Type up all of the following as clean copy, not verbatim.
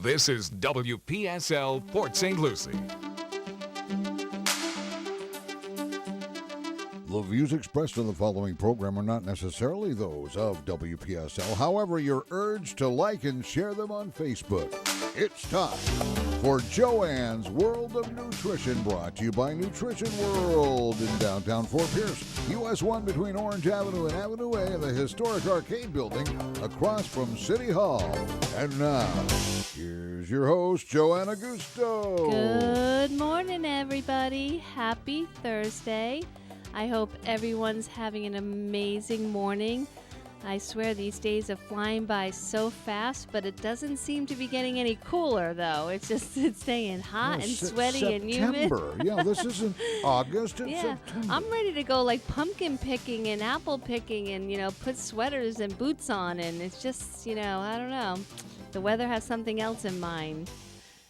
This is WPSL Port St. Lucie. The views expressed in the following program are not necessarily those of WPSL. However, you're urged to like and share them on Facebook. It's time for Joanne's World of Nutrition, brought to you by Nutrition World in downtown Fort Pierce, US 1 between Orange Avenue and Avenue A in the historic arcade building across from City Hall. And now, here's your host, Joanne Augusto. Good morning, everybody. Happy Thursday. I hope everyone's having an amazing morning. I swear these days are flying by so fast, but it doesn't seem to be getting any cooler, though. It's staying hot and sweaty and humid. September. Yeah, this isn't August, it's Yeah, September. I'm ready to go like pumpkin picking and apple picking and, put sweaters and boots on. And it's just, I don't know. The weather has something else in mind.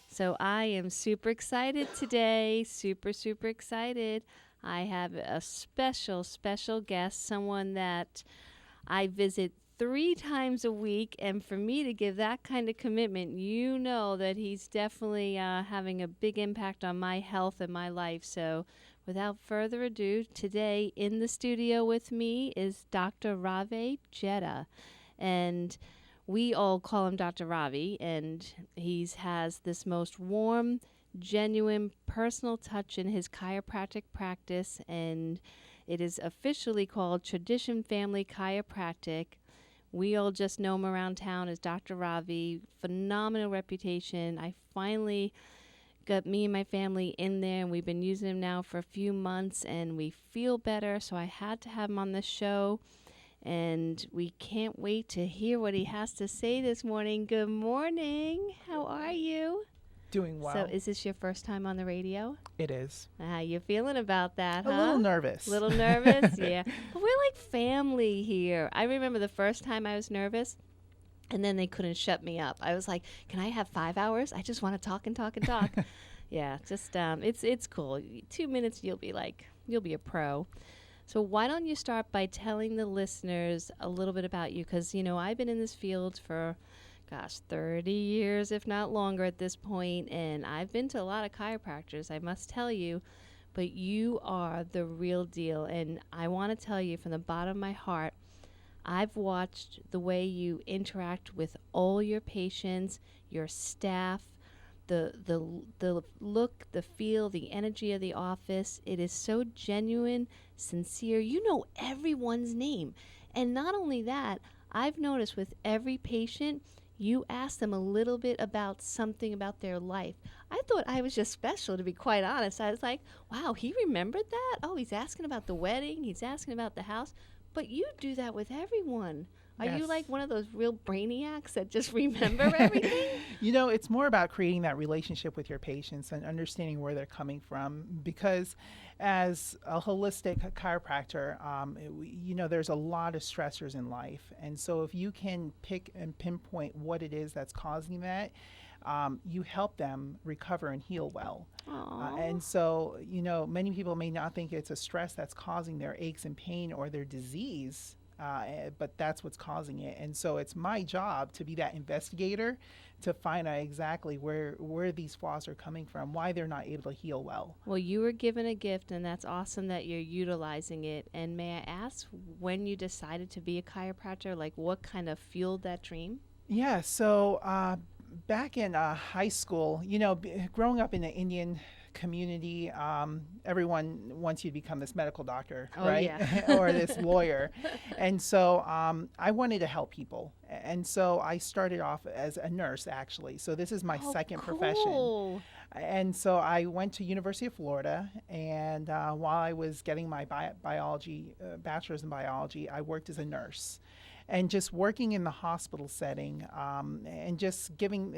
So I am super excited today. Super, super excited. I have a special guest, someone that I visit 3 times a week, and for me to give that kind of commitment, you know that he's definitely having a big impact on my health and my life. So without further ado, today in the studio with me is Dr. Ravi Jitta, and we all call him Dr. Ravi, and he has this most warm, genuine, personal touch in his chiropractic practice, and it is officially called Tradition Family Chiropractic. We all just know him around town as Dr. Ravi. Phenomenal reputation. I finally got me and my family in there, and we've been using him now for a few months, and we feel better, so I had to have him on the show, and we can't wait to hear what he has to say this morning. Good morning. How are you? Doing well. So is this your first time on the radio? It is. How you feeling about that, A little nervous. Little nervous? Yeah. But we're like family here. I remember the first time I was nervous, and then they couldn't shut me up. I was like, can I have 5 hours? I just want to talk and talk and talk. Yeah, just it's cool. 2 minutes, you'll be a pro. So why don't you start by telling the listeners a little bit about you? Because, I've been in this field for 30 years, if not longer at this point, and I've been to a lot of chiropractors, I must tell you, but you are the real deal, and I want to tell you from the bottom of my heart, I've watched the way you interact with all your patients, your staff, the look, the feel, the energy of the office. It is so genuine, sincere. You know everyone's name, and not only that, I've noticed with every patient, you ask them a little bit about something about their life. I thought I was just special, to be quite honest. I was like, wow, he remembered that? Oh, he's asking about the wedding. He's asking about the house. But you do that with everyone. Are you like one of those real brainiacs that just remember everything? It's more about creating that relationship with your patients and understanding where they're coming from, because as a holistic chiropractor, there's a lot of stressors in life. And so if you can pick and pinpoint what it is that's causing that, you help them recover and heal well. And so, many people may not think it's a stress that's causing their aches and pain or their disease, but that's what's causing it. And so it's my job to be that investigator to find out exactly where these flaws are coming from, why they're not able to heal well. Well, you were given a gift, and that's awesome that you're utilizing it. And may I ask when you decided to be a chiropractor, like what kind of fueled that dream? Yeah, so back in high school, growing up in the Indian community, everyone wants you to become this medical doctor, right? Yeah. Or this lawyer. And so I wanted to help people. And so I started off as a nurse, actually. So this is my second profession. And so I went to University of Florida, and while I was getting my biology, bachelor's in biology, I worked as a nurse. And just working in the hospital setting, and just giving,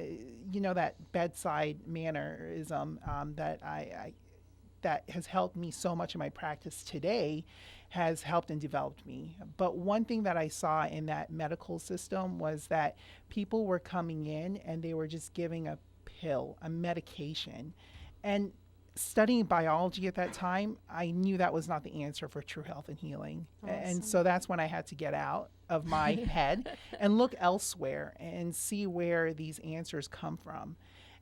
that bedside mannerism that has helped me so much in my practice today, has helped and developed me. But one thing that I saw in that medical system was that people were coming in and they were just giving a pill, a medication, and studying biology at that time, I knew that was not the answer for true health and healing. And Awesome. so that's when I had to get out of my head and look elsewhere and see where these answers come from.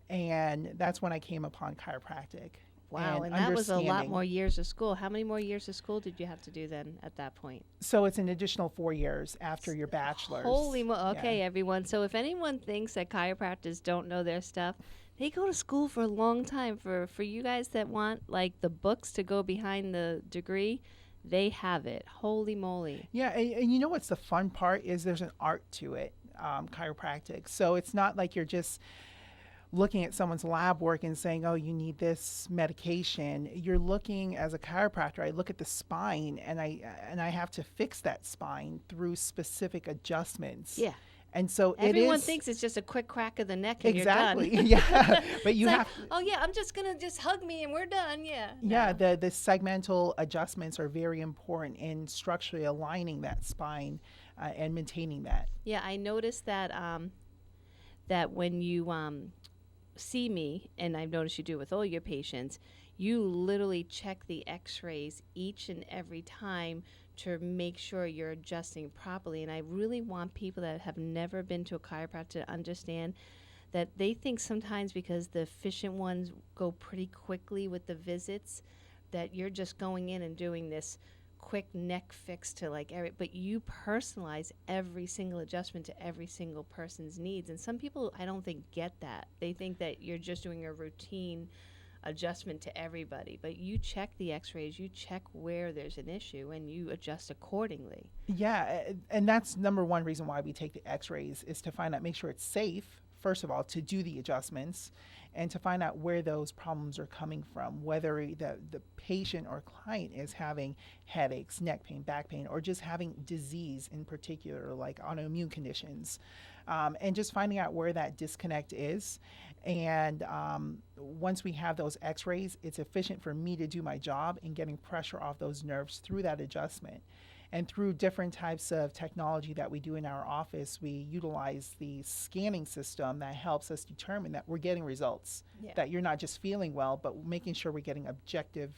And that's when I came upon chiropractic. Wow, and that was a lot more years of school. How many more years of school did you have to do then at that point? So it's an additional 4 years after your bachelor's. Holy okay, Yeah. everyone. So if anyone thinks that chiropractors don't know their stuff, they go to school for a long time. For you guys that want like the books to go behind the degree, they have it. Holy moly. Yeah, and you know what's the fun part is there's an art to it, chiropractic. So it's not like you're just looking at someone's lab work and saying, oh, you need this medication. You're looking, as a chiropractor, I look at the spine and I have to fix that spine through specific adjustments. Yeah. And so Everyone thinks it's just a quick crack of the neck and exactly. you're done. Yeah. But you It's have like, oh yeah, I'm just gonna just hug me and we're done. Yeah. yeah, No. the segmental adjustments are very important in structurally aligning that spine and maintaining that. Yeah, I noticed that that when you see me, and I've noticed you do with all your patients, you literally check the x-rays each and every time to make sure you're adjusting properly. And I really want people that have never been to a chiropractor to understand that they think sometimes because the efficient ones go pretty quickly with the visits that you're just going in and doing this quick neck fix to like but you personalize every single adjustment to every single person's needs. And some people I don't think get that. They think that you're just doing a routine adjustment to everybody, but you check the x-rays, you check where there's an issue, and you adjust accordingly. Yeah, and that's number one reason why we take the x-rays is to find out, make sure it's safe, first of all, to do the adjustments and to find out where those problems are coming from, whether the patient or client is having headaches, neck pain, back pain, or just having disease in particular, like autoimmune conditions, and just finding out where that disconnect is. And once we have those x-rays, it's efficient for me to do my job in getting pressure off those nerves through that adjustment. And through different types of technology that we do in our office, we utilize the scanning system that helps us determine that we're getting results, that you're not just feeling well, but making sure we're getting objective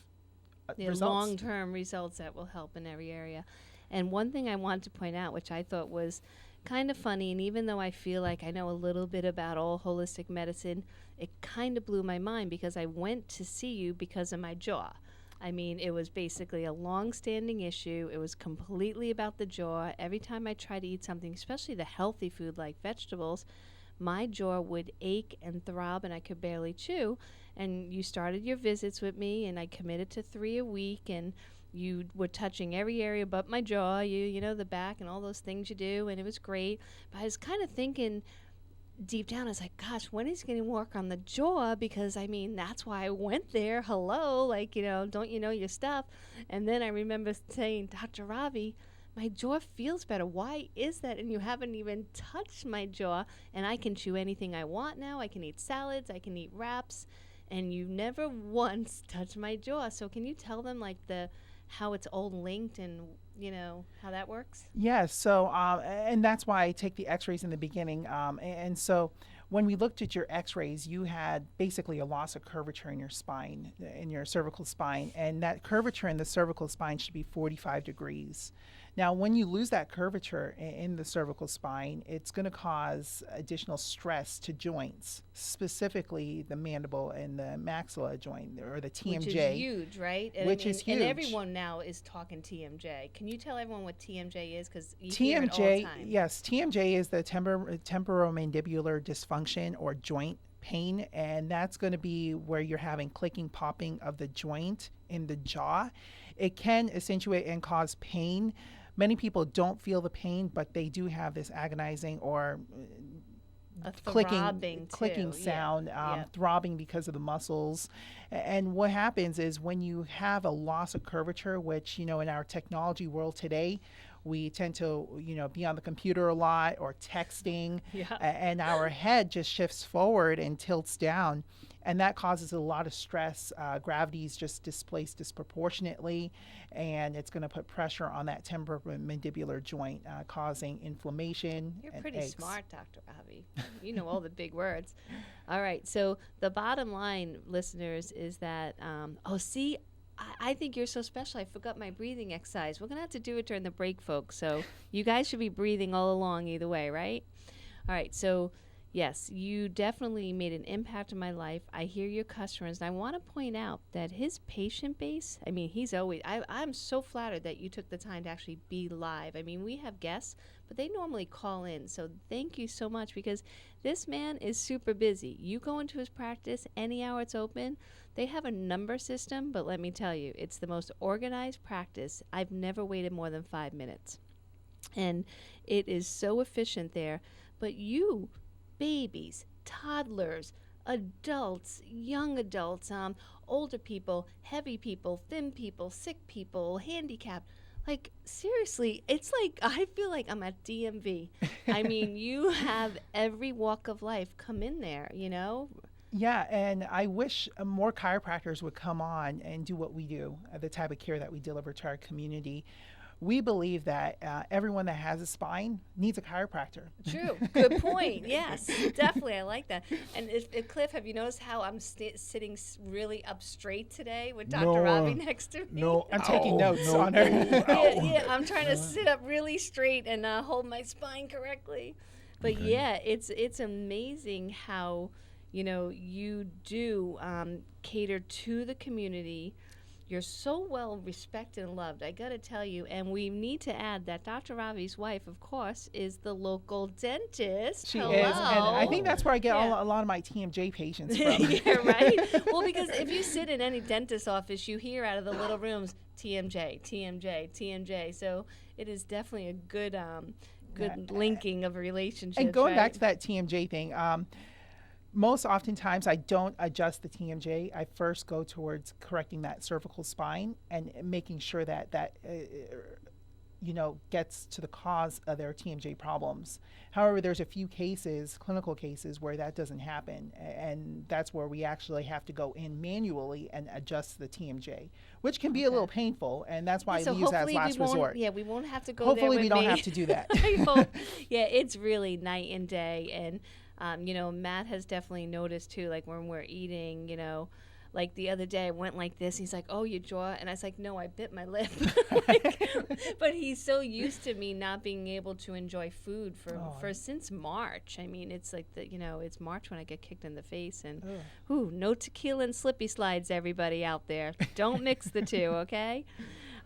results. Long-term results that will help in every area. And one thing I want to point out, which I thought was kind of funny, and even though I feel like I know a little bit about all holistic medicine, it kind of blew my mind because I went to see you because of my jaw. I mean, it was basically a long-standing issue. It was completely about the jaw. Every time I tried to eat something, especially the healthy food like vegetables, my jaw would ache and throb and I could barely chew. And you started your visits with me, and I committed to 3 a week, and you were touching every area but my jaw, you know, the back and all those things you do, and it was great. But I was kind of thinking deep down, I was like, gosh, when is he going to work on the jaw? Because, I mean, that's why I went there. Hello, like, you know, don't you know your stuff? And then I remember saying, Dr. Ravi, my jaw feels better. Why is that? And you haven't even touched my jaw, and I can chew anything I want now. I can eat salads. I can eat wraps. And you never once touched my jaw. So can you tell them, like, how it's all linked and, you know, how that works? Yeah, so, and that's why I take the x-rays in the beginning. And so when we looked at your x-rays, you had basically a loss of curvature in your spine, in your cervical spine. And that curvature in the cervical spine should be 45 degrees. Now, when you lose that curvature in the cervical spine, it's going to cause additional stress to joints, specifically the mandible and the maxilla joint, or the TMJ. Which is huge, right? And Which is huge. And everyone now is talking TMJ. Can you tell everyone what TMJ is? Because you hear it all the TMJ, time. yes, TMJ is the temporomandibular dysfunction or joint pain, and that's going to be where you're having clicking, popping of the joint in the jaw. It can accentuate and cause pain. Many people don't feel the pain, but they do have this agonizing or A clicking too. sound, Yeah. throbbing because of the muscles. And what happens is when you have a loss of curvature, which, you know, in our technology world today, we tend to, you know, be on the computer a lot or texting, Yeah. and our head just shifts forward and tilts down. And that causes a lot of stress. Gravity is just displaced disproportionately, and it's going to put pressure on that temporomandibular joint, causing inflammation. You're and pretty aches. smart, Dr. Ravi. You know all the big words. All right. So the bottom line, listeners, is that, I think you're so special. I forgot my breathing exercise. We're going to have to do it during the break, folks. So you guys should be breathing all along either way, right? All right. So, yes, you definitely made an impact on my life. I hear your customers. And I want to point out that his patient base, I mean, I'm so flattered that you took the time to actually be live. I mean, we have guests, but they normally call in. So thank you so much, because this man is super busy. You go into his practice, any hour it's open. They have a number system, but let me tell you, it's the most organized practice. I've never waited more than 5 minutes. And it is so efficient there. But you, babies, toddlers, adults, young adults, older people, heavy people, thin people, sick people, handicapped. Like, seriously, it's like I feel like I'm at DMV. I mean, you have every walk of life come in there, you know? Yeah, and I wish more chiropractors would come on and do what we do, the type of care that we deliver to our community. We believe that everyone that has a spine needs a chiropractor. True. Good point. Yes, definitely. I like that. And if Cliff, have you noticed how I'm sitting really up straight today with Dr. Ravi next to me? No, I'm taking notes on her. Yeah, I'm trying to sit up really straight and hold my spine correctly. But yeah, it's amazing how, you do cater to the community. You're so well respected and loved, I gotta tell you. And we need to add that Dr. Ravi's wife, of course, is the local dentist. She Hello. is, and I think that's where I get a lot of my TMJ patients from. Yeah, right? Well, because if you sit in any dentist's office, you hear out of the little rooms, TMJ, TMJ, TMJ. So it is definitely a good linking of a relationship. And going back to that TMJ thing, most oftentimes I don't adjust the TMJ. I first go towards correcting that cervical spine and making sure that gets to the cause of their TMJ problems. However, there's a few cases, clinical cases, where that doesn't happen, and that's where we actually have to go in manually and adjust the TMJ, which can be a little painful, and that's why I use that as last resort. Yeah, we won't have to go Hopefully there with we don't me. have to do that. I hope. Yeah, it's really night and day, and Matt has definitely noticed too, like when we're eating, like the other day I went like this. He's like, "Oh, your jaw," and I was like, "No, I bit my lip." But he's so used to me not being able to enjoy food for since March. I mean, it's like it's March when I get kicked in the face, and no tequila and slippy slides, everybody out there. Don't mix the two, okay?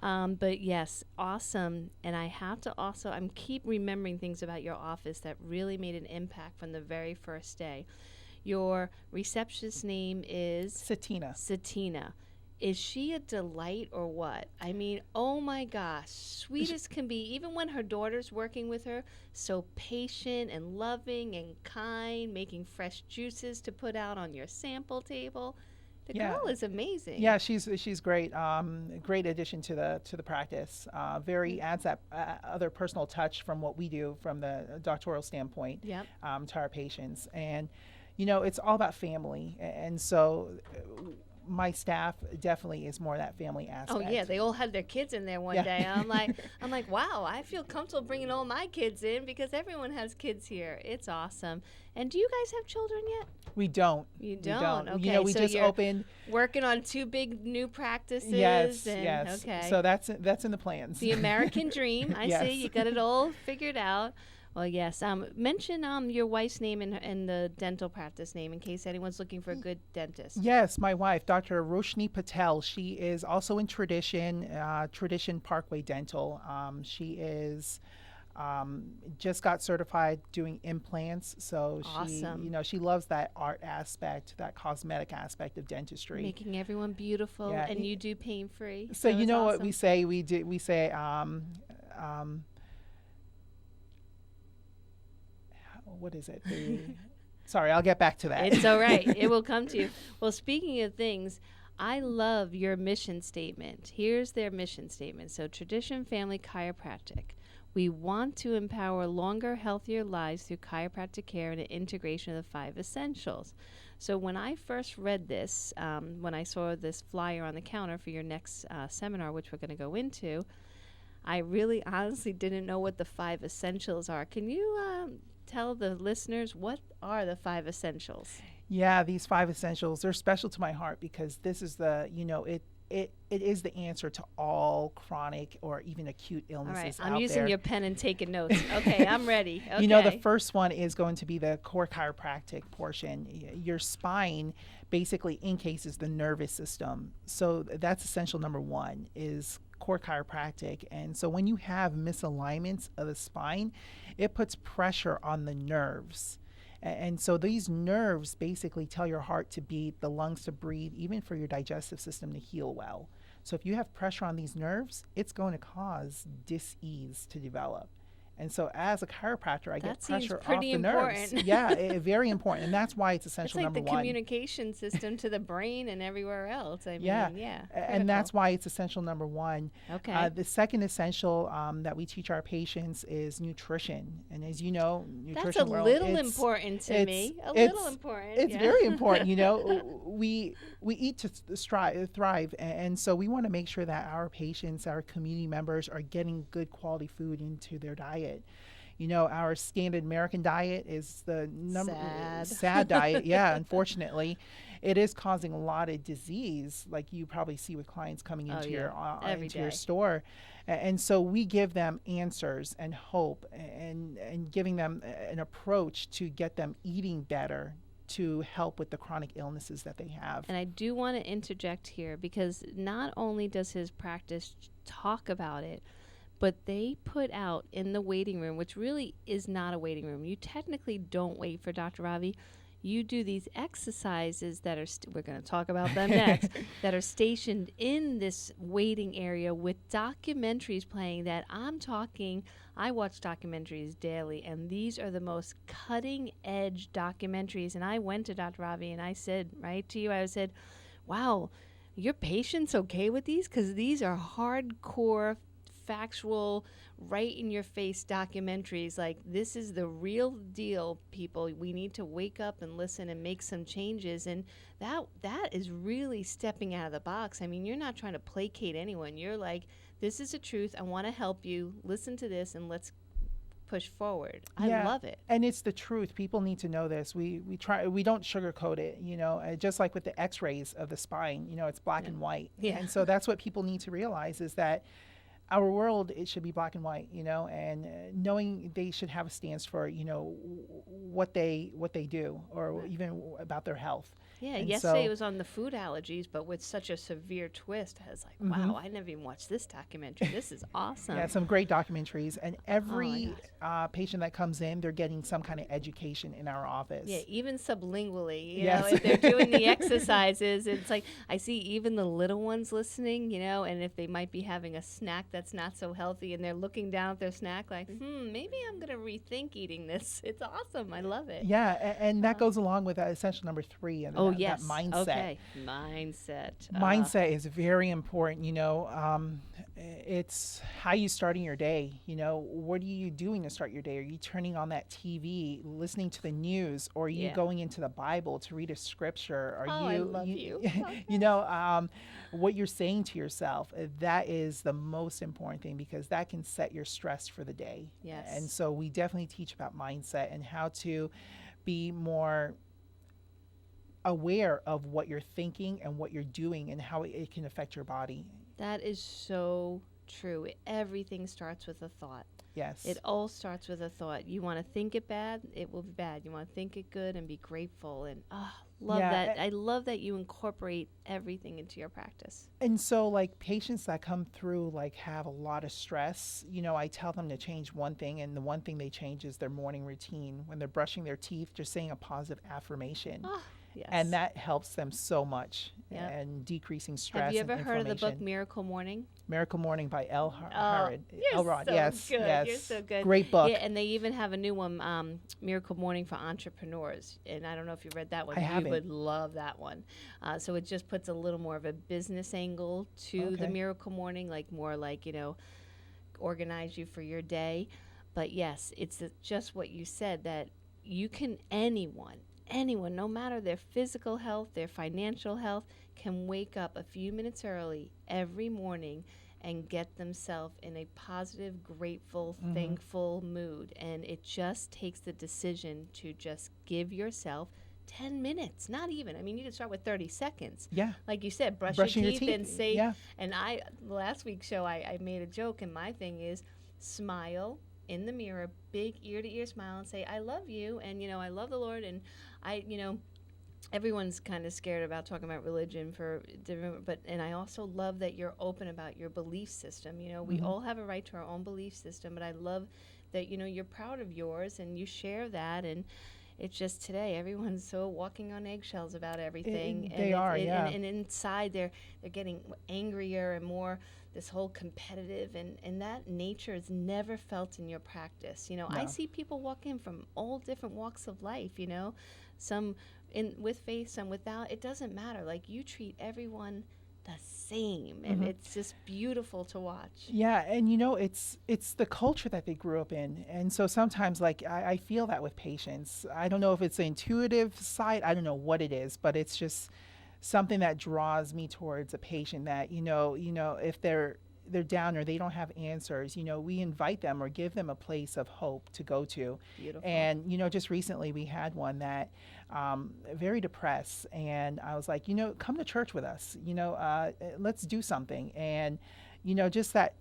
But yes, awesome. And I have to also, I'm keep remembering things about your office that really made an impact from the very first day. Your receptionist's name is? Satina. Is she a delight or what? I mean, oh my gosh, sweet as can be. Even when her daughter's working with her, so patient and loving and kind, making fresh juices to put out on your sample table. The girl is amazing. Yeah, she's great. Great addition to the practice. Very adds that other personal touch from what we do from the doctoral standpoint to our patients. And it's all about family. And so my staff definitely is more that family aspect. Oh yeah, they all had their kids in there one day. I'm like, wow, I feel comfortable bringing all my kids in because everyone has kids here. It's awesome. And do you guys have children yet? We don't. You don't? Okay. We so just you're opened. Working on 2 big new practices. Yes. Okay. So that's in the plans. The American dream. I Yes. see. You got it all figured out. Well, yes. Mention your wife's name and the dental practice name in case anyone's looking for a good dentist. Yes, my wife, Dr. Roshni Patel. She is also in Tradition Parkway Dental. She is just got certified doing implants. So awesome. she loves that art aspect, that cosmetic aspect of dentistry, making everyone beautiful. Yeah. And you do pain free. So you know awesome. What we say? We say. What is it? Sorry, I'll get back to that. It's all right. It will come to you. Well, speaking of things, I love your mission statement. Here's their mission statement. So, Tradition Family Chiropractic. We want to empower longer, healthier lives through chiropractic care and an integration of the 5 essentials. So when I first read this, when I saw this flyer on the counter for your next seminar, which we're going to go into, I really honestly didn't know what the 5 essentials are. Can you tell the listeners what are the 5 essentials? Yeah, these 5 essentials, they're special to my heart because this is the, it is the answer to all chronic or even acute All right, illnesses I'm out using there. your pen and taking notes. Okay, I'm ready. Okay. The first one is going to be the core chiropractic portion. Your spine basically encases the nervous system. So that's essential number 1 is core chiropractic. And so when you have misalignments of the spine, it puts pressure on the nerves. And so these nerves basically tell your heart to beat, the lungs to breathe, even for your digestive system to heal well. So if you have pressure on these nerves, it's going to cause dis-ease to develop. And so as a chiropractor, I get pressure off the nerves. Yeah, very important. And that's why it's essential It's like number the 1. communication system to the brain and everywhere else. I mean, And critical. that's why it's essential number 1. Okay. The second essential that we teach our patients is nutrition. And as you know, nutrition That's a world, little important to me. A little important. It's very important. We eat to thrive. And so we want to make sure that our patients, our community members are getting good quality food into their diet. Our standard American diet is the sad diet. Yeah, unfortunately, it is causing a lot of disease, like you probably see with clients coming into your store. And so we give them answers and hope and giving them an approach to get them eating better to help with the chronic illnesses that they have. And I do want to interject here because not only does his practice talk about it, but they put out in the waiting room, which really is not a waiting room. You technically don't wait for Dr. Ravi. You do these exercises that are, we're going to talk about them next, that are stationed in this waiting area with documentaries playing that I watch documentaries daily, and these are the most cutting edge documentaries. And I went to Dr. Ravi and I said, right to you, I said, wow, your patient's okay with these? Because these are hardcore factual, right in your face documentaries. Like, this is the real deal, people. We need to wake up and listen and make some changes. And that is really stepping out of the box. I mean, you're not trying to placate anyone. You're like, this is the truth. I want to help you. Listen to this and let's push forward. I love it. And it's the truth. People need to know this. We don't sugarcoat it, just like with the x-rays of the spine, it's black and white. Yeah. And so that's what people need to realize is that our world, it should be black and white, and knowing they should have a stance for, what they do or even about their health. Yeah, and yesterday it was on the food allergies, but with such a severe twist. I was like, wow, I never even watched this documentary. This is awesome. Yeah, some great documentaries. And every patient that comes in, they're getting some kind of education in our office. Yeah, even sublingually, Yes. if they're doing the exercises, it's like I see even the little ones listening, and if they might be having a snack that's not so healthy and they're looking down at their snack like, maybe I'm going to rethink eating this. It's awesome. I love it. Yeah, and that goes along with essential number 3. And that mindset. Okay, mindset. Mindset is very important. It's how you starting your day. What are you doing to start your day? Are you turning on that TV, listening to the news, or are you going into the Bible to read a scripture? I love you. What you're saying to yourself, that is the most important thing because that can set your stress for the day. Yes. And so we definitely teach about mindset and how to be more aware of what you're thinking and what you're doing and how it can affect your body. That is so true. Everything starts with a thought. Yes. It all starts with a thought. You want to think it bad, it will be bad. You want to think it good and be grateful. And love that. I love that you incorporate everything into your practice. And so patients that come through have a lot of stress, I tell them to change one thing, and the one thing they change is their morning routine. When they're brushing their teeth, just saying a positive affirmation. Yes. And that helps them so much and decreasing stress. Have you ever and heard of the book inflammation. Miracle Morning? Miracle Morning by Elrod. You're so Yes, good. yes. You're so good. Great book. Yeah, and they even have a new one, Miracle Morning for Entrepreneurs. And I don't know if you read that one. I haven't. You would love that one. So it just puts a little more of a business angle to the Miracle Morning, organize you for your day. But yes, it's just what you said, that you can, anyone, no matter their physical health, their financial health, can wake up a few minutes early every morning and get themselves in a positive, grateful, thankful mood. And it just takes the decision to just give yourself 10 minutes, not even. I mean, you can start with 30 seconds. Yeah. Like you said, Brushing your your teeth and teeth, say, yeah. and last week's show, I made a joke, and my thing is smile in the mirror, big ear-to-ear smile, and say, I love you, and, I love the Lord, and everyone's kind of scared about talking about religion for different, and I also love that you're open about your belief system. We all have a right to our own belief system, but I love that, you're proud of yours and you share that. And it's just today, everyone's so walking on eggshells about everything. They are, yeah. And inside they're getting angrier and more this whole competitive, and that nature is never felt in your practice. I see people walk in from all different walks of life, some with faith, some without. It doesn't matter. Like, you treat everyone the same, and it's just beautiful to watch. Yeah, and it's the culture that they grew up in, and so sometimes, like, I feel that with patients. I don't know if it's the intuitive side. I don't know what it is, but it's just something that draws me towards a patient that if they're down or they don't have answers, we invite them or give them a place of hope to go to. Beautiful. And just recently we had one that very depressed, and I was like, come to church with us, let's do something. And just that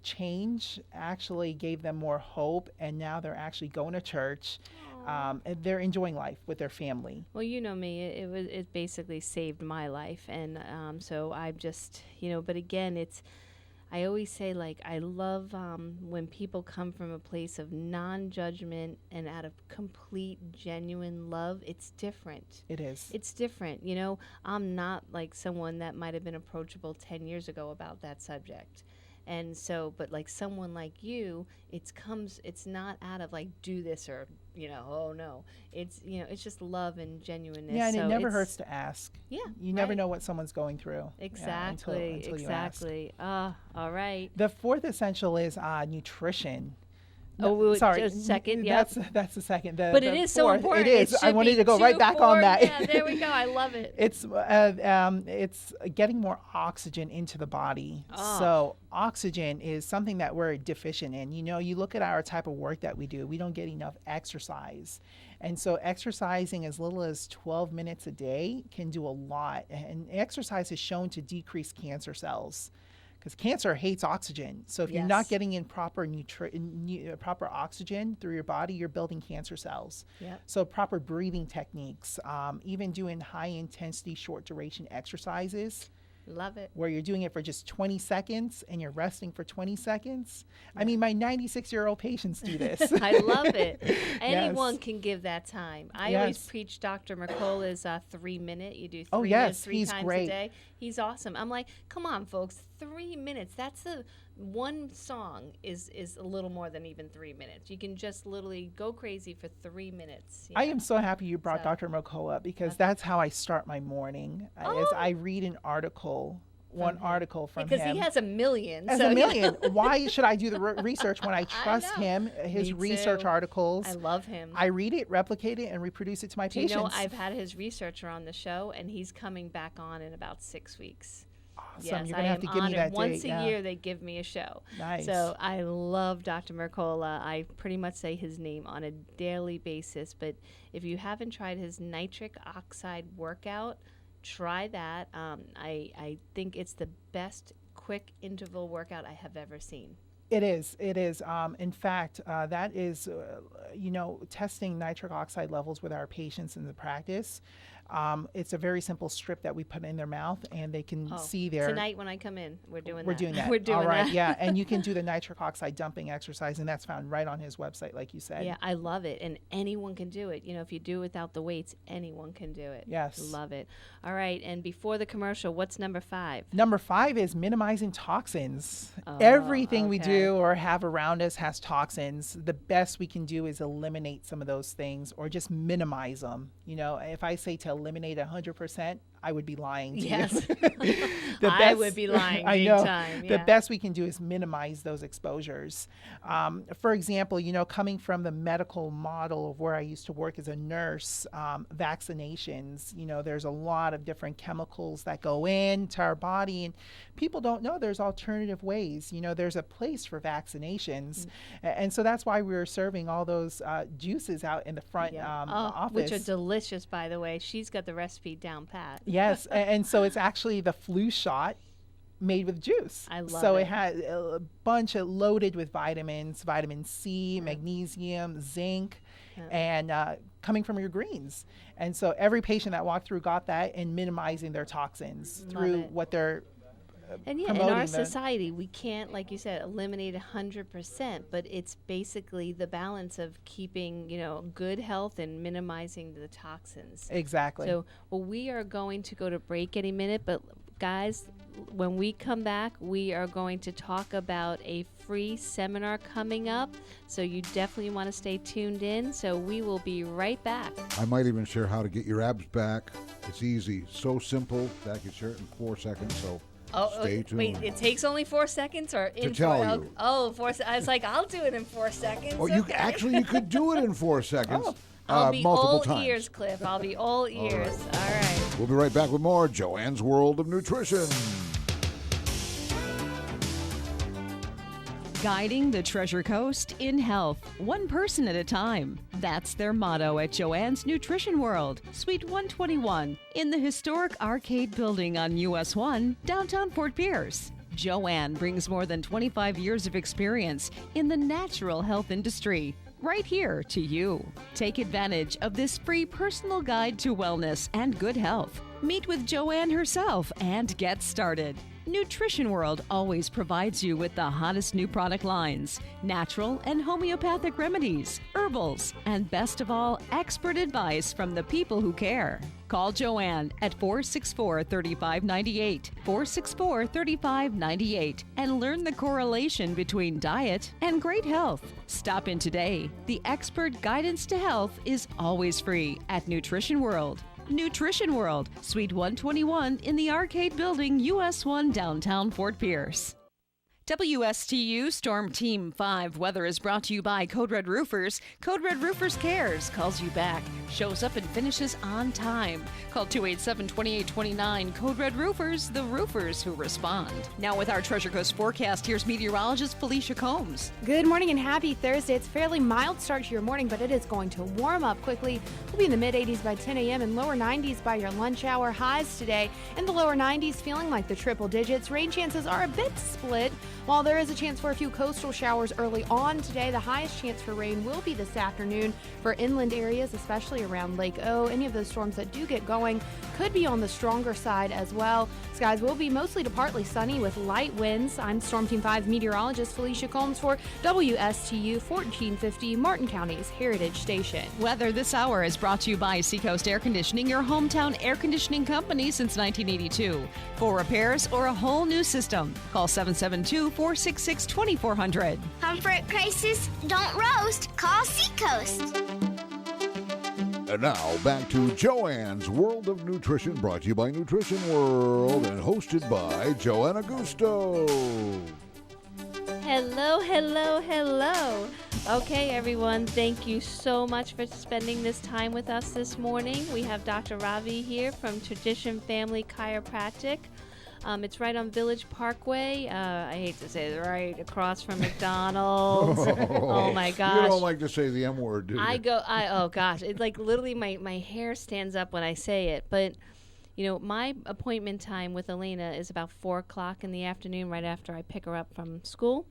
change actually gave them more hope, and now they're actually going to church. And they're enjoying life with their family. Well, me, it basically saved my life, and so I'm just, but again, I always say, like, I love when people come from a place of non-judgment and out of complete, genuine love. It's different. It is. It's different. I'm not like someone that might have been approachable 10 years ago about that subject. And so, but like someone like you, it's not out of like, do this or, oh no. It's, it's just love and genuineness. Yeah, and it never hurts to ask. Yeah. You never know what someone's going through. Exactly. Until exactly. All right. The fourth essential is nutrition. Sorry, just a second. Yep. That's the second. But it is so important. It is. I wanted to go right back on that. Yeah, there we go. I love it. It's getting more oxygen into the body. So oxygen is something that we're deficient in. You look at our type of work that we do. We don't get enough exercise. And so exercising as little as 12 minutes a day can do a lot. And exercise is shown to decrease cancer cells, because cancer hates oxygen. So if you're not getting in proper oxygen through your body, you're building cancer cells. Yep. So proper breathing techniques, even doing high intensity, short duration exercises. Love it. Where you're doing it for just 20 seconds and you're resting for 20 seconds. Yeah. I mean, my 96-year-old patients do this. I love it. Anyone can give that time. I always preach Dr. Mercola's 3-minute. You do 3 minutes three times a day. He's awesome. I'm like, come on, folks, 3 minutes. That's one song is a little more than even 3 minutes. You can just literally go crazy for 3 minutes. I am so happy you brought Dr. Mercola up, because that's how I start my morning. Is I read an article. Article from him. Because he has a million. Why should I do the research when I trust him, his research articles? I love him. I read it, replicate it, and reproduce it to my patients. I've had his researcher on the show, and he's coming back on in about 6 weeks. Awesome. Yes, You're going to have to give me that Once date. a year, they give me a show. Nice. So I love Dr. Mercola. I pretty much say his name on a daily basis. But if you haven't tried his nitric oxide workout, try that. I think it's the best quick interval workout I have ever seen. It is. In fact, that is, testing nitric oxide levels with our patients in the practice. It's a very simple strip that we put in their mouth, and they can see their... Tonight when I come in, we're doing that. We're doing that. We're doing All right, that. yeah. And you can do the nitric oxide dumping exercise, and that's found right on his website, like you said. Yeah, I love it. And anyone can do it. If you do it without the weights, anyone can do it. Yes. Love it. All right, and before the commercial, what's number 5? Number 5 is minimizing toxins. Everything we do or have around us has toxins. The best we can do is eliminate some of those things or just minimize them. If I say to eliminate 100%, I would be lying to Yes. you. I would be lying I big know. time. The Yeah. best we can do is minimize those exposures. For example, coming from the medical model of where I used to work as a nurse, vaccinations, there's a lot of different chemicals that go into our body, and people don't know there's alternative ways. There's a place for vaccinations. And so that's why we were serving all those juices out in the front office. Which are delicious, by the way. She's got the recipe down pat. Yes, and so it's actually the flu shot made with juice. I love so it. it has a bunch of loaded with vitamins, vitamin C, magnesium, zinc, and coming from your greens. And so every patient that walked through got that, and minimizing their toxins through what they're And in our society, we can't, like you said, eliminate 100%, but it's basically the balance of keeping, good health and minimizing the toxins. Exactly. So, we are going to go to break any minute, but guys, when we come back, we are going to talk about a free seminar coming up. So you definitely want to stay tuned in. So we will be right back. I might even share how to get your abs back. It's easy, so simple that I can share it in 4 seconds. So stay tuned. Wait, it takes only 4 seconds, or To tell you. Oh, 4 I was like, I'll do it in 4 seconds. Oh, you could do it in 4 seconds. I'll be multiple all times. ears, Cliff. I'll be all ears. All right. We'll be right back with more Joanne's World of Nutrition. Guiding the Treasure Coast in health, one person at a time. That's their motto at Joanne's Nutrition World, Suite 121, in the historic Arcade Building on US 1, downtown Fort Pierce. Joanne brings more than 25 years of experience in the natural health industry, right here to you. Take advantage of this free personal guide to wellness and good health. Meet with Joanne herself and get started. Nutrition World always provides you with the hottest new product lines, natural and homeopathic remedies, herbals, and best of all, expert advice from the people who care. Call Joanne at 464-3598, 464-3598, and learn the correlation between diet and great health. Stop in today. The expert guidance to health is always free at Nutrition World. Nutrition World, Suite 121 in the Arcade Building, US 1, downtown Fort Pierce. WSTU Storm Team 5 weather is brought to you by Code Red Roofers. Code Red Roofers cares, calls you back, shows up and finishes on time. Call 287-2829. Code Red Roofers, the roofers who respond. Now with our Treasure Coast forecast, here's meteorologist Felicia Combs. Good morning and happy Thursday. It's a fairly mild start to your morning, but it is going to warm up quickly. We'll be in the mid-80s by 10 a.m. and lower 90s by your lunch hour. Highs today in the lower 90s, feeling like the triple digits. Rain chances are a bit split. While there is a chance for a few coastal showers early on today, the highest chance for rain will be this afternoon for inland areas, especially around Lake O. Any of those storms that do get going could be on the stronger side as well. Skies will be mostly to partly sunny with light winds. I'm Storm Team 5 meteorologist Felicia Combs for WSTU 1450, Martin County's Heritage Station. Weather this hour is brought to you by Seacoast Air Conditioning, your hometown air conditioning company since 1982. For repairs or a whole new system, call 772-466-2400. Comfort crisis, don't roast, call Seacoast. And now back to Joanne's World of Nutrition, brought to you by Nutrition World and hosted by Joanne Augusto. Hello, hello, hello. Okay, everyone, thank you so much for spending this time with us this morning. We have Dr. Ravi here from Tradition Family Chiropractic. It's right on Village Parkway. I hate to say it, right across from McDonald's. Oh my gosh. You don't like to say the M word, do you? Oh gosh. It's like literally my hair stands up when I say it. But, my appointment time with Elena is about 4 o'clock in the afternoon, right after I pick her up from school.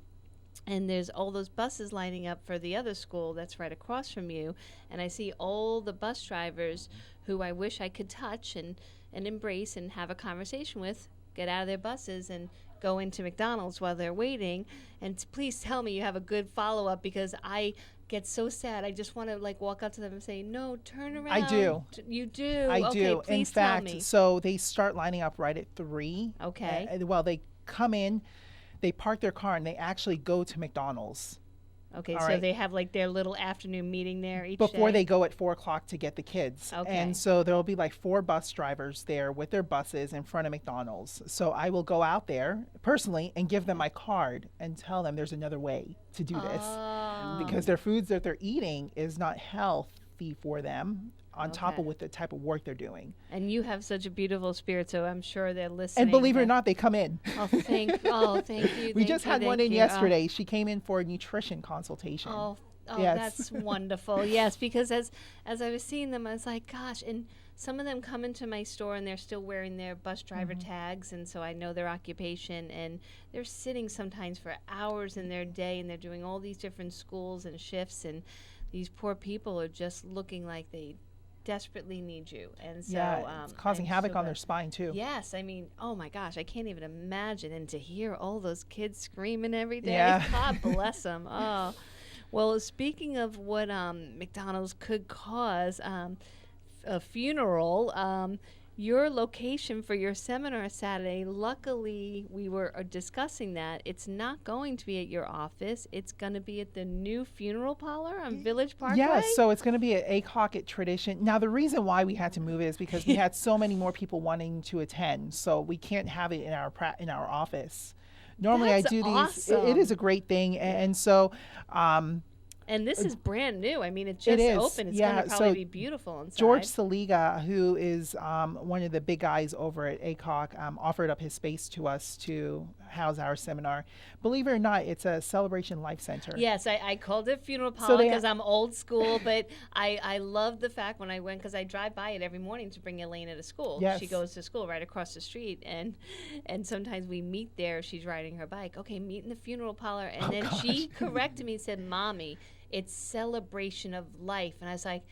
And there's all those buses lining up for the other school that's right across from you. And I see all the bus drivers who I wish I could touch and embrace and have a conversation with, get out of their buses and go into McDonald's while they're waiting. And please tell me you have a good follow-up, because I get so sad. I just want to walk up to them and say, no, turn around. I do. You do? I okay, do. Please In fact, tell me. so they start lining up right at 3. Okay. Well, they come in, they park their car, and they actually go to McDonald's. Okay, All so right. they have like their little afternoon meeting there each Before day? they go at 4 o'clock to get the kids. Okay. And so there'll be like 4 bus drivers there with their buses in front of McDonald's. So I will go out there personally and give them my card and tell them there's another way to do this. Oh. Because their foods that they're eating is not healthy for them on top Okay. of with the type of work they're doing. And you have such a beautiful spirit, so I'm sure they're listening. And believe it or but- not, they come in. Oh, thank you. We thank just you, had one thank in you. yesterday. She came in for a nutrition consultation. Oh, Yes. that's wonderful. Yes, because as I was seeing them, I was like, gosh, and some of them come into my store and they're still wearing their bus driver tags, and so I know their occupation, and they're sitting sometimes for hours in their day, and they're doing all these different schools and shifts, and these poor people are just looking like they desperately need you. And so Yeah, it's causing I'm havoc so on their glad- spine too. Yes, I mean, oh my gosh, I can't even imagine. And to hear all those kids screaming every day, Yeah. God bless them. Oh, well, speaking of what McDonald's could cause, a funeral, your location for your seminar Saturday, luckily we were discussing that. It's not going to be at your office. It's going to be at the new funeral parlor on Village Parkway. Yes, so it's going to be at ACOC at Tradition. Now, the reason why we had to move it is because we had so many more people wanting to attend, so we can't have it in our office. Normally, That's I do these. It awesome. is a great thing, and so And this is brand new. I mean, it It just is, opened. It's yeah, going to probably so be beautiful inside. George Saliga, who is one of the big guys over at ACOC, offered up his space to us to house our seminar. Believe it or not, it's a Celebration Life Center. Yes, I called it funeral So parlor they because I'm old school, but I love the fact when I went, because I drive by it every morning to bring Elena to school. Yes. She goes to school right across the street, and sometimes we meet there. She's riding her bike. Okay, meet in the funeral parlor. And then she corrected me and said, Mommy, it's celebration of life. And I was like,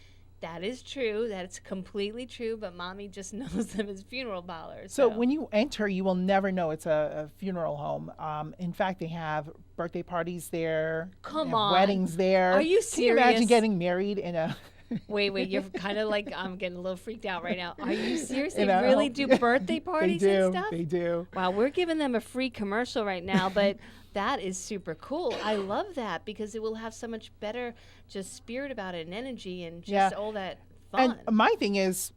that is true. That's completely true. But Mommy just knows them as funeral parlors. So when you enter, you will never know it's a funeral home. In fact, they have birthday parties there. Come they have on. weddings there. Are you Can you imagine serious? getting married in a... Wait, you're kind of like, I'm getting a little freaked out right now. Are you serious? They You know? really do birthday parties They do. and stuff? They do. Wow, we're giving them a free commercial right now, but that is super cool. I love that because it will have so much better just spirit about it and energy and just Yeah. all that fun. And my thing is,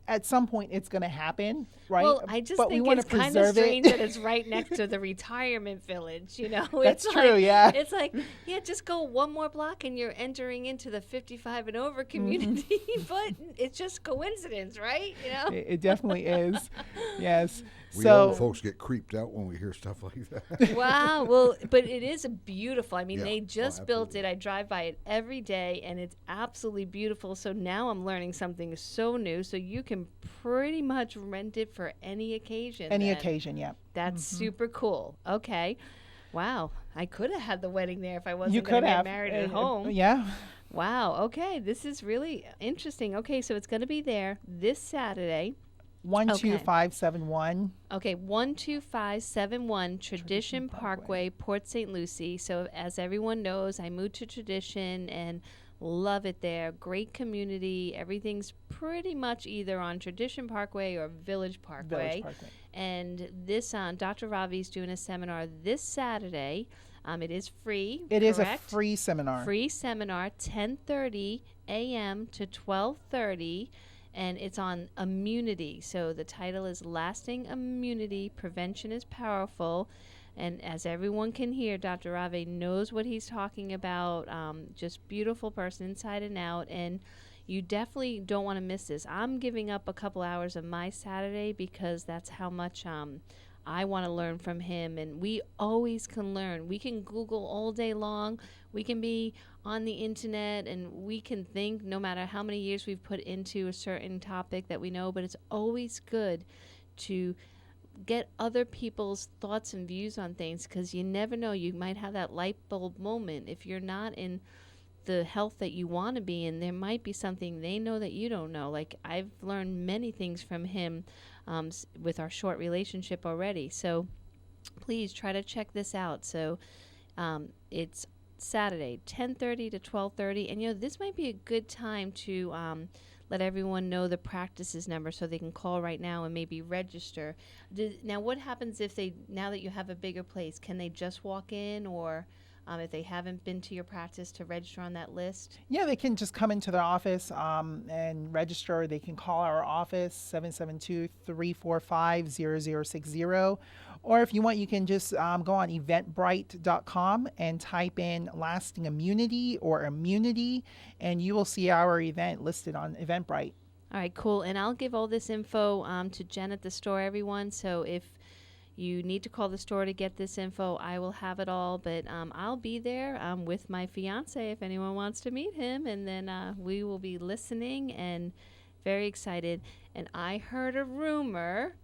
at some point it's going to happen, right? Well, I just but we think want it's to kind of preserve strange it. that it's right next to the retirement village, That's It's true, like, yeah. It's like, yeah, just go one more block and you're entering into the 55 and over Mm-hmm. community, but it's just coincidence, right? It definitely is. Yes. We so old folks get creeped out when we hear stuff like that. Wow. Well, but it is a beautiful. I mean, Yeah. they Oh, just built absolutely. it. I drive by it every day, and it's absolutely beautiful. So now I'm learning something so new. So you can pretty much rent it for any occasion. any then. occasion, yeah. That's super cool. Okay. Wow. I could have had the wedding there if I You wasn't going could to get have married at home. Yeah. Wow. Okay. This is really interesting. Okay. So it's going to be there this Saturday. 12571. Okay, 12571 Tradition Parkway, Port St. Lucie. So as everyone knows, I moved to Tradition and love it there. Great community. Everything's pretty much either on Tradition Parkway or Village Parkway. Village Parkway. And this Dr. Ravi's doing a seminar this Saturday. It is free. It is a correct? free seminar. Free seminar, 10:30 a.m. to 12:30. And it's on immunity. So the title is Lasting Immunity, Prevention is Powerful. And as everyone can hear, Dr. Ravi knows what he's talking about. Just beautiful person inside and out. And you definitely don't want to miss this. I'm giving up a couple hours of my Saturday because that's how much I want to learn from him. And we always can learn. We can Google all day long. We can be on the internet and we can think no matter how many years we've put into a certain topic that we know, but it's always good to get other people's thoughts and views on things because you never know. You might have that light bulb moment. If you're not in the health that you want to be in, there might be something they know that you don't know. Like I've learned many things from him with our short relationship already. So please try to check this out. So it's Saturday, 10:30 to 12:30, and this might be a good time to let everyone know the practices number so they can call right now and maybe register. Now, what happens if now that you have a bigger place, can they just walk in, or if they haven't been to your practice, to register on that list? Yeah, they can just come into the office and register. They can call our office, 772-345-0060. Or if you want, you can just go on eventbrite.com and type in lasting immunity or immunity, and you will see our event listed on Eventbrite. All right, cool. And I'll give all this info to Jen at the store, everyone. So if you need to call the store to get this info, I will have it all. But I'll be there with my fiance if anyone wants to meet him. And then we will be listening and very excited. And I heard a rumor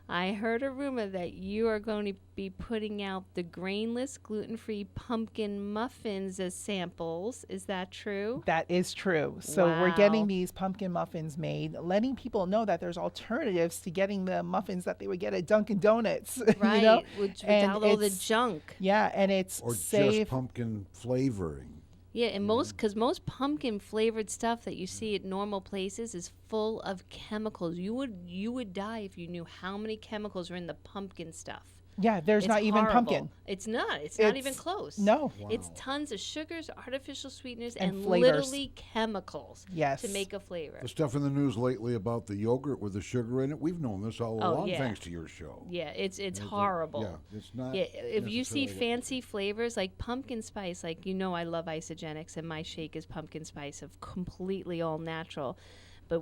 that you are going to be putting out the grainless, gluten-free pumpkin muffins as samples. Is that true? That is true. So we're getting these pumpkin muffins made, letting people know that there's alternatives to getting the muffins that they would get at Dunkin' Donuts. Right, you know? without all the junk. Yeah, and it's Or safe. just pumpkin flavoring. Yeah, and because most pumpkin flavored stuff that you see at normal places is full of chemicals. You would die if you knew how many chemicals are in the pumpkin stuff. Yeah, there's It's not even horrible. pumpkin. It's not. It's not even close. No. It's tons of sugars, artificial sweeteners, And and flavors. literally chemicals Yes. to make a flavor. The stuff in the news lately about the yogurt with the sugar in it, we've known this all Oh, along yeah. thanks to your show. Yeah, it's horrible. Yeah, it's not. Yeah, if you see necessarily what- fancy flavors like pumpkin spice, like I love isogenics, and my shake is pumpkin spice of completely all natural. But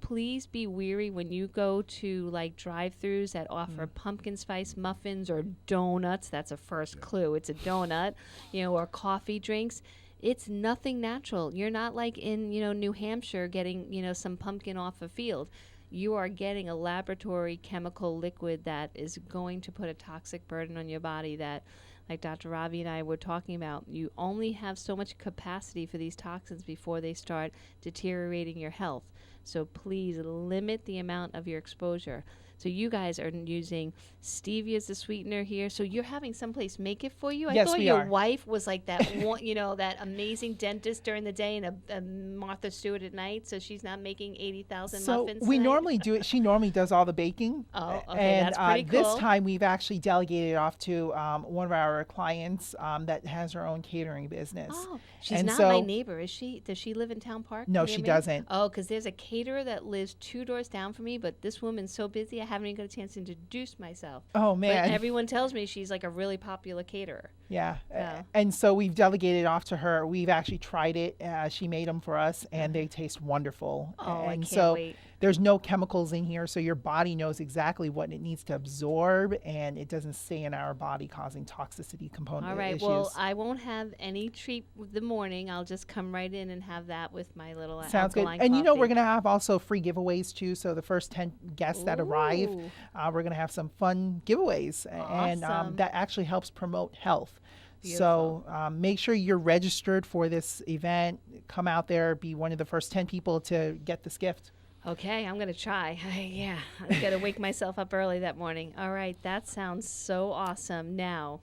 please be weary when you go to like drive-throughs that offer pumpkin spice muffins or donuts. That's a first clue. It's a donut, or coffee drinks. It's nothing natural. You're not like in, New Hampshire getting, some pumpkin off a field. You are getting a laboratory chemical liquid that is going to put a toxic burden on your body that, like Dr. Ravi and I were talking about, you only have so much capacity for these toxins before they start deteriorating your health. So please limit the amount of your exposure. So you guys are using stevia as the sweetener here. So you're having someplace make it for you? I Yes, thought we your are. wife was like that one, that amazing dentist during the day and a Martha Stewart at night. So she's not making 80,000 So muffins we tonight? normally do it. She normally does all the baking. Oh, okay, And that's pretty this cool. time we've actually delegated off to one of our clients that has her own catering business. Oh, she's And not so- my neighbor, is she? Does she live in Town Park? No, near she me? doesn't. Oh, because there's a caterer that lives 2 doors down from me, but this woman's so busy I haven't even got a chance to introduce myself. Oh, But man. everyone tells me she's like a really popular caterer. Yeah. Yeah. And so we've delegated off to her. We've actually tried it. She made them for us, and they taste wonderful. Oh, I and can't so wait. there's no chemicals in here, so your body knows exactly what it needs to absorb, and it doesn't stay in our body causing toxicity component All right, issues. well, I won't have any treat with the morning. I'll just come right in and have that with my little Sounds good. alkaline And we're coffee. going to have also free giveaways too. So the first 10 guests that arrive, Ooh. we're going to have some fun giveaways. Awesome. And that actually helps promote health. So make sure you're registered for this event. Come out there, be one of the first 10 people to get this gift. Okay, I'm going to try. I got to wake myself up early that morning. All right, that sounds so awesome. Now,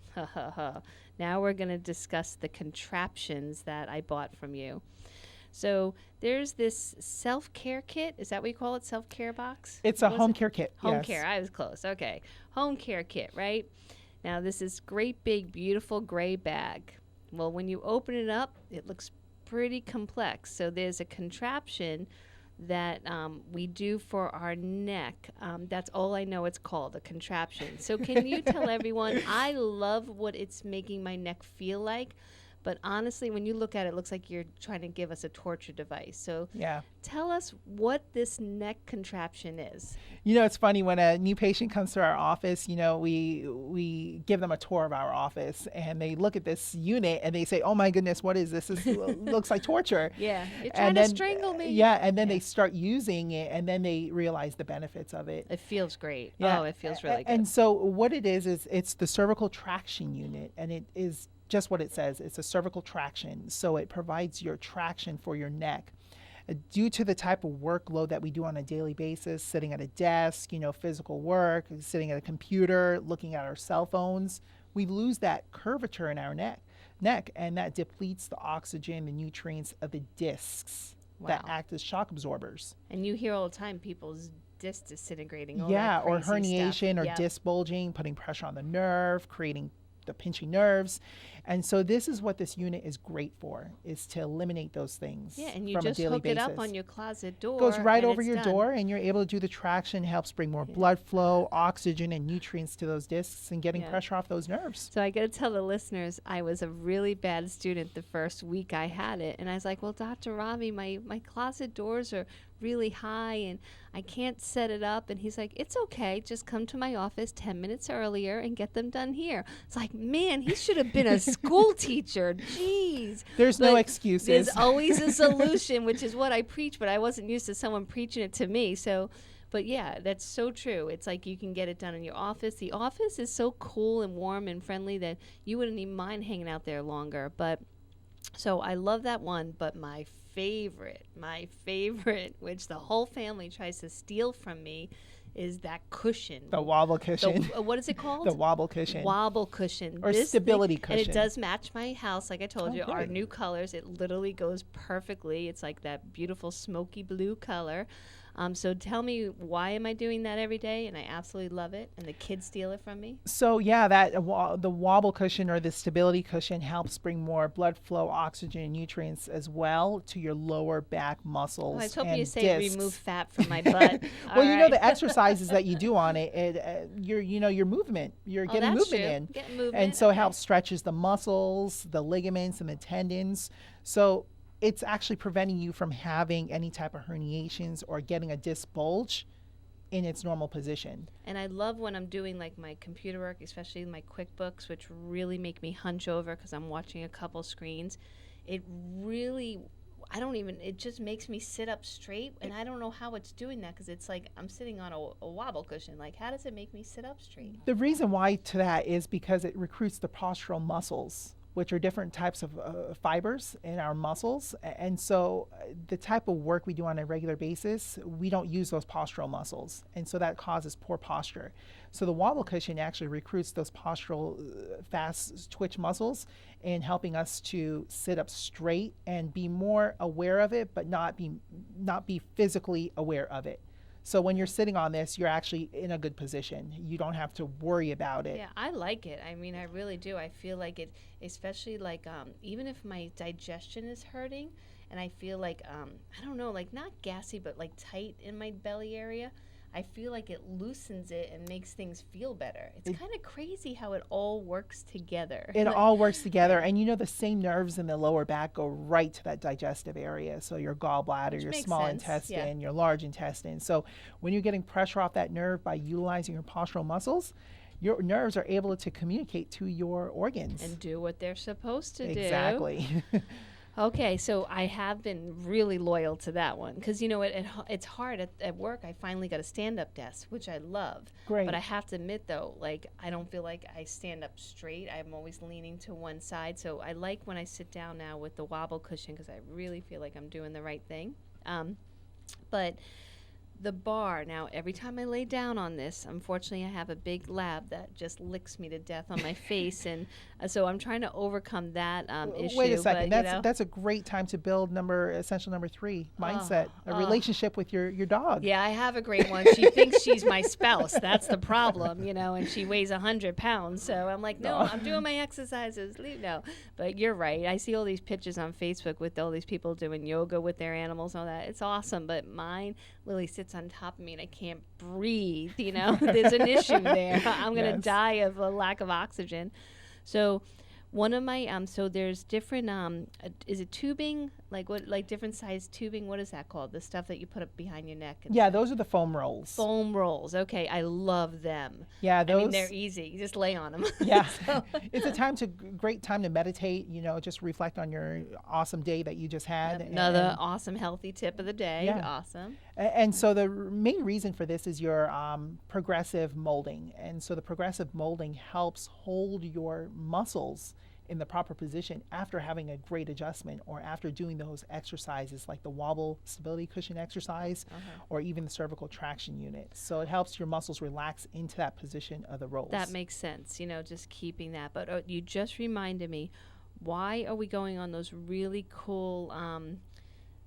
now we're going to discuss the contraptions that I bought from you. So there's this self-care kit. Is that what you call it? Self-care box? It's a What is home it? care kit. Home yes. care. I was close. Okay. Home care kit, right? Now, this is great big, beautiful gray bag. Well, when you open it up, it looks pretty complex. So there's a contraption that we do for our neck. That's all I know it's called, a contraption. So can you tell everyone, I love what it's making my neck feel like, but honestly, when you look at it, it looks like you're trying to give us a torture device. So Yeah. tell us what this neck contraption is. It's funny when a new patient comes to our office, we give them a tour of our office and they look at this unit and they say, "Oh my goodness, what is this? This looks like torture." Yeah, you're trying to strangle me. Yeah, and then they start using it and then they realize the benefits of it. It feels great. Yeah. Oh, it feels really good. And so what it is it's the cervical traction unit, and it is just what it says. It's a cervical traction. So it provides your traction for your neck. Due to the type of workload that we do on a daily basis, sitting at a desk, physical work, sitting at a computer, looking at our cell phones, we lose that curvature in our neck, and that depletes the oxygen, the nutrients of the discs that Wow. act as shock absorbers. And you hear all the time people's disc disintegrating. All Yeah, that or crazy herniation stuff. or Yep. disc bulging, putting pressure on the nerve, creating the pinchy nerves. And so this is what this unit is great for, is to eliminate those things. Yeah, and you from just a daily hook it basis. up on your closet door. Goes right and over it's your done. door, and you're able to do the traction, helps bring more blood flow, oxygen, and nutrients to those discs and getting pressure off those nerves. So I got to tell the listeners, I was a really bad student the first week I had it. And I was like, well, Dr. Ravi, my closet doors are really high and I can't set it up. And he's like, it's okay. Just come to my office 10 minutes earlier and get them done here. It's like, man, he should have been a school teacher. Jeez. There's no excuses. There's always a solution, which is what I preach, but I wasn't used to someone preaching it to me. So, but yeah, that's so true. It's like you can get it done in your office. The office is so cool and warm and friendly that you wouldn't even mind hanging out there longer. But so I love that one, but my favorite, which the whole family tries to steal from me, is that cushion. The wobble cushion. What is it called? The wobble cushion. Wobble cushion. Or stability cushion. And it does match my house, like I told you. great. Our new colors, it literally goes perfectly. It's like that beautiful smoky blue color. So tell me, why am I doing that every day? And I absolutely love it. And the kids steal it from me. So yeah, that the wobble cushion or the stability cushion helps bring more blood flow, oxygen, and nutrients as well to your lower back muscles. Oh, I was hoping and you say discs. remove fat from my butt. Well, you know the exercises that you do on it, your movement, you're getting that's movement true. in, Getting movement, and so it okay. helps stretches the muscles, the ligaments, and the tendons. So it's actually preventing you from having any type of herniations or getting a disc bulge in its normal position. And I love when I'm doing like my computer work, especially my QuickBooks, which really make me hunch over because I'm watching a couple screens. It really, it just makes me sit up straight, and I don't know how it's doing that because it's like I'm sitting on a wobble cushion. Like, how does it make me sit up straight? The reason why to that is because it recruits the postural muscles, which are different types of fibers in our muscles. And so the type of work we do on a regular basis, we don't use those postural muscles. And so that causes poor posture. So the wobble cushion actually recruits those postural fast twitch muscles and helping us to sit up straight and be more aware of it, but not be physically aware of it. So when you're sitting on this, you're actually in a good position. You don't have to worry about it. Yeah, I like it. I mean, I really do. I feel like it, especially like even if my digestion is hurting and I feel like, I don't know, like not gassy, but like tight in my belly area, I feel like it loosens it and makes things feel better. It's kind of crazy how it all works together. It all works together. And you know, the same nerves in the lower back go right to that digestive area. So your gallbladder, Which your makes small sense, intestine, your large intestine. So when you're getting pressure off that nerve by utilizing your postural muscles, your nerves are able to communicate to your organs. And do what they're supposed to do. Exactly. Okay, so I have been really loyal to that one because, you know, it's hard at work. I finally got a stand-up desk, which I love. Great. But I have to admit, though, like, I don't feel like I stand up straight. I'm always leaning to one side. So I like when I sit down now with the wobble cushion because I really feel like I'm doing the right thing. But the bar, now every time I lay down on this, unfortunately I have a big lab that just licks me to death on my face, and so I'm trying to overcome that issue. Wait a second, but, that's a great time to build essential number 3, mindset, a relationship with your dog. Yeah, I have a great one. She thinks she's my spouse. That's the problem, you know, and she weighs 100 pounds. So I'm like, no, I'm doing my exercises. No, but you're right. I see all these pictures on Facebook with all these people doing yoga with their animals and all that. It's awesome, but mine literally sits on top of me and I can't breathe, you know. There's an issue there. I'm going to die of a lack of oxygen. So one of my so there's different is it tubing, like different size tubing? What is that called, the stuff that you put up behind your neck and Yeah, stuff? those are the foam rolls. Foam rolls. Okay, I love them. Yeah, those. I mean, they're easy. You just lay on them. Yeah, it's a great time to meditate. You know, just reflect on your awesome day that you just had. Another awesome healthy tip of the day. Yeah. Awesome. And so the main reason for this is your progressive molding. And so the progressive molding helps hold your muscles in the proper position after having a great adjustment or after doing those exercises like the wobble stability cushion exercise or even the cervical traction unit. So it helps your muscles relax into that position of the rolls. That makes sense, you know, just keeping that. But you just reminded me, why are we going on those really cool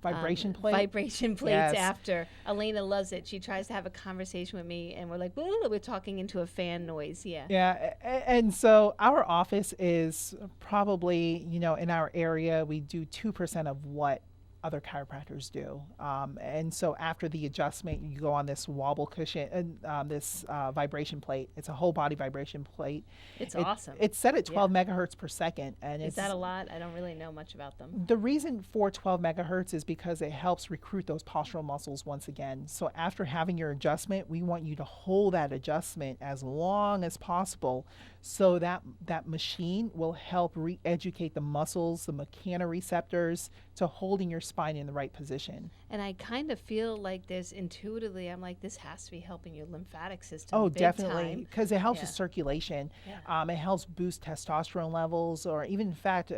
vibration plate. Vibration plates Yes. after. Elena loves it. She tries to have a conversation with me, and we're like, "Whoa," we're talking into a fan noise. Yeah. Yeah, and so our office is probably, in our area, we do 2% of what other chiropractors do. And so after the adjustment, you go on this wobble cushion and this vibration plate. It's a whole body vibration plate. It's awesome. It's set at 12 megahertz per second. And Is that a lot? I don't really know much about them. The reason for 12 megahertz is because it helps recruit those postural muscles once again. So after having your adjustment, we want you to hold that adjustment as long as possible so that machine will help re-educate the muscles, the mechanoreceptors, to holding your spine in the right position. And I kind of feel like this intuitively. I'm like, this has to be helping your lymphatic system. Oh, big definitely, time. because it helps Yeah. with circulation. Yeah. It helps boost testosterone levels, or even, in fact,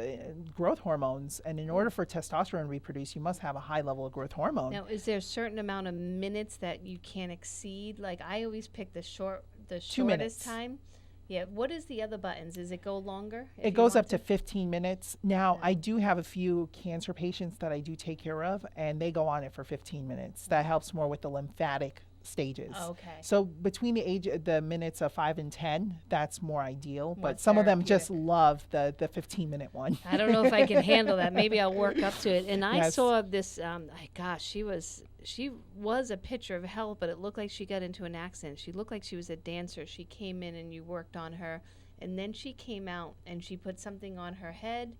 growth hormones. And in order for testosterone to reproduce, you must have a high level of growth hormone. Now, is there a certain amount of minutes that you can't exceed? Like, I always pick the shortest minutes. time. Yeah. What is the other buttons? Does it go longer? if It you goes want up to 15 minutes. Now, I do have a few cancer patients that I do take care of, and they go on it for 15 minutes. That helps more with the lymphatic stages. Okay. So between the minutes of 5 and 10, that's more ideal. But More some of them therapeutic. just love the 15-minute one. I don't know if I can handle that. Maybe I'll work up to it. And I Yes. saw this. Gosh, she was a picture of health, but it looked like she got into an accident. She looked like she was a dancer. She came in and you worked on her, and then she came out and she put something on her head,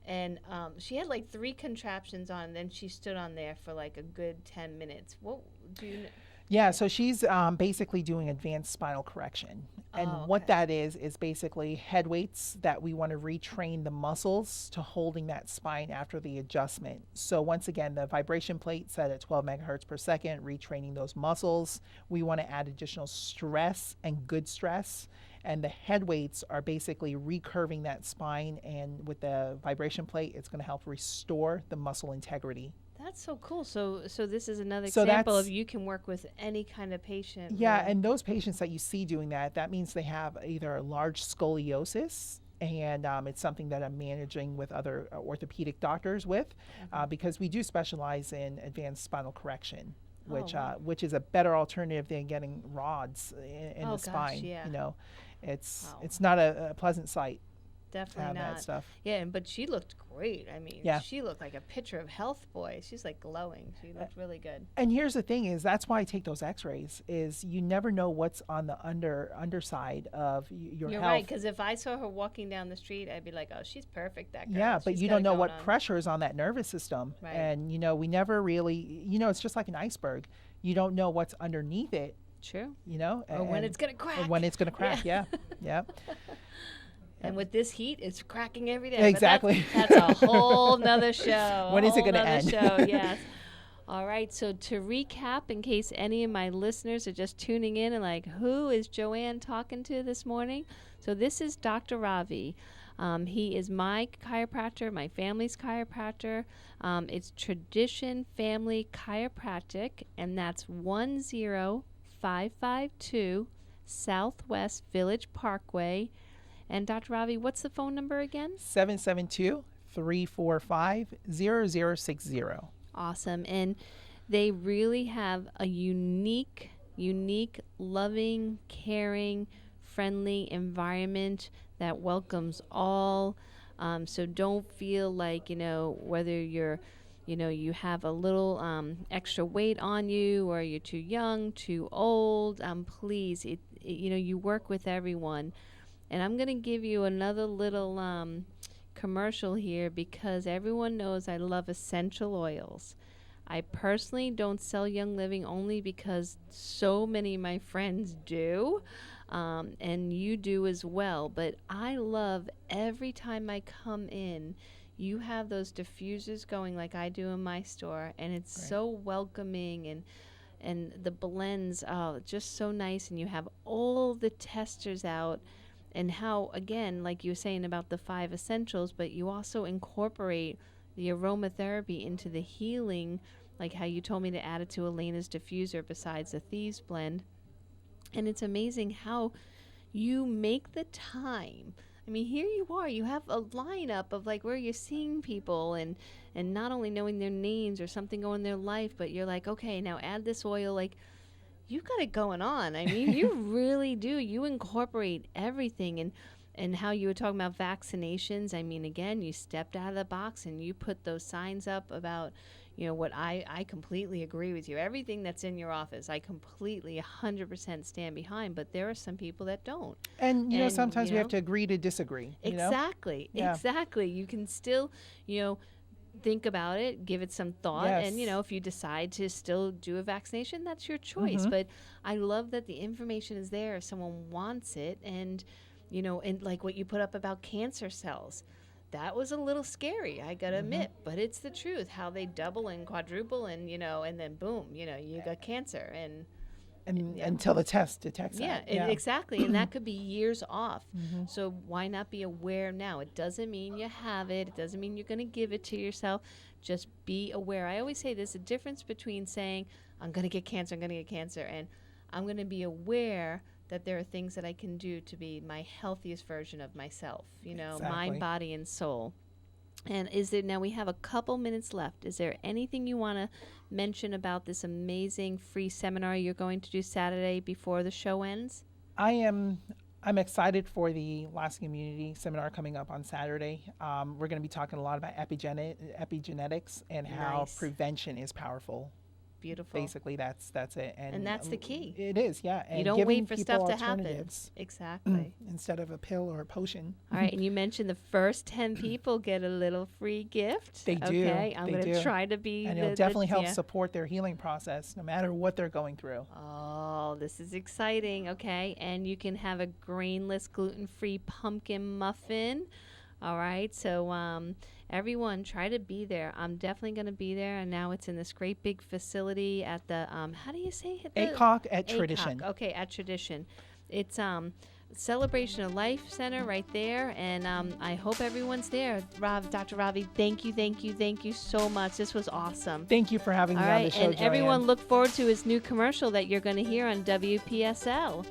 and she had like 3 contraptions on. And then she stood on there for like a good 10 minutes. What do you? Yeah, so she's basically doing advanced spinal correction. And what that is basically head weights that we want to retrain the muscles to holding that spine after the adjustment. So once again, the vibration plate set at 12 megahertz per second, retraining those muscles. We want to add additional stress and good stress. And the head weights are basically recurving that spine. And with the vibration plate, it's going to help restore the muscle integrity. That's so cool. So this is another So example that's- of you can work with any kind of patient. Yeah, really. and those patients that you see doing that means they have either a large scoliosis, and it's something that I'm managing with other orthopedic doctors with, because we do specialize in advanced spinal correction, which wow. which is a better alternative than getting rods in Oh, the gosh, spine. yeah. It's Wow. it's not a pleasant sight. Definitely have not. that stuff. Yeah, but she looked great. I mean, Yeah. she looked like a picture of health, boy. She's like glowing. She looked really good. And here's the thing: is that's why I take those X-rays. Is you never know what's on the underside of your You're health. right, because if I saw her walking down the street, I'd be like, oh, she's perfect, that girl. Yeah, but She's you got don't it know going what on. pressure is on that nervous system. Right. And, we never really, it's just like an iceberg. You don't know what's underneath it, True. and Or when it's going to crack. and when it's going to crack. Yeah. Yeah. And with this heat, it's cracking every day. Exactly. But that's a whole nother show. When is it going gonna to end? Show, yes. All right, so to recap, in case any of my listeners are just tuning in and like, who is Joanne talking to this morning? So this is Dr. Ravi. He is my chiropractor, my family's chiropractor. It's Tradition Family Chiropractic, and that's 10552 Southwest Village Parkway. And Dr. Ravi, what's the phone number again? 772-345-0060. Awesome. And they really have a unique, loving, caring, friendly environment that welcomes all. So don't feel like, whether you have a little extra weight on you, or you're too young, too old, please, you work with everyone. And I'm going to give you another little commercial here, because everyone knows I love essential oils. I personally don't sell Young Living only because so many of my friends do, and you do as well. But I love every time I come in, you have those diffusers going like I do in my store, and it's Right. so welcoming, and the blends, just so nice. And you have all the testers out. And how, again, like you were saying about the 5 essentials, but you also incorporate the aromatherapy into the healing, like how you told me to add it to Elena's diffuser besides the Thieves blend. And it's amazing how you make the time. I I mean, here you are. You have a lineup of like where you're seeing people and not only knowing their names or something going in their life, but you're like, okay, now add this oil. Like, you got it going on. I mean, you really do. You incorporate everything. And how you were talking about vaccinations. I mean, again, you stepped out of the box and you put those signs up about, what I completely agree with you. Everything that's in your office, I completely 100% stand behind. But there are some people that don't. And, sometimes we have to agree to disagree. Exactly. Yeah. Exactly. You can still, think about it, give it some thought. Yes. And, if you decide to still do a vaccination, that's your choice. But I love that the information is there if someone wants it. And, and like what you put up about cancer cells, that was a little scary, I gotta admit, but it's the truth, how they double and quadruple and, and then boom, you got cancer. And until the test detects that. Exactly. And that could be years off. So why not be aware now? It doesn't mean you have it. It doesn't mean you're going to give it to yourself. Just be aware. I always say there's a difference between saying, I'm going to get cancer, and I'm going to be aware that there are things that I can do to be my healthiest version of myself, mind, body, and soul. And now we have a couple minutes left. Is there anything you want to mention about this amazing free seminar you're going to do Saturday before the show ends? I'm excited for the Lasting Immunity seminar coming up on Saturday. We're going to be talking a lot about epigenetics and how prevention is powerful. Beautiful. Basically, that's it. And that's the key. It is, yeah. And you don't wait for stuff to happen. Exactly. Instead of a pill or a potion. All right, and you mentioned the first 10 people get a little free gift. They do. Okay, I'm going to try to be. And it'll definitely help support their healing process, no matter what they're going through. Oh, this is exciting. Okay, and you can have a grainless, gluten-free pumpkin muffin. All right, so everyone try to be there. I'm definitely going to be there, and now it's in this great big facility at the, how do you say it? ACOC at Tradition. Okay, at Tradition. It's Celebration of Life Center right there, and I hope everyone's there. Dr. Ravi, thank you so much. This was awesome. Thank you for having me on the show, and Joanne. Everyone look forward to his new commercial that you're going to hear on WPSL.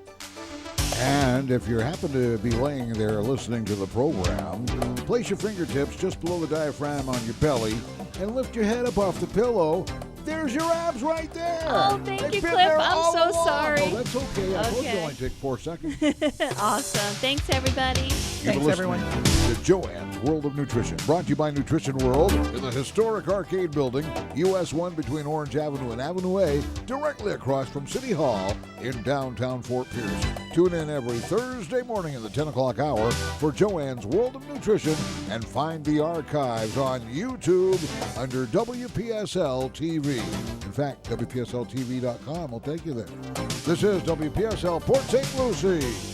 And if you happen to be laying there listening to the program, place your fingertips just below the diaphragm on your belly and lift your head up off the pillow. There's your abs right there. Oh, thank you, Cliff. I'm so sorry. Oh, that's okay. I told you it only take 4 seconds. Awesome. Thanks, everybody. Thanks, everyone. To Joanne's World of Nutrition, brought to you by Nutrition World in the historic Arcade Building, US 1 between Orange Avenue and Avenue A, directly across from City Hall in downtown Fort Pierce. Tune in every Thursday morning in the 10 o'clock hour for Joanne's World of Nutrition and find the archives on YouTube under WPSL TV. In fact, WPSLTV.com will take you there. This is WPSL Port St. Lucie.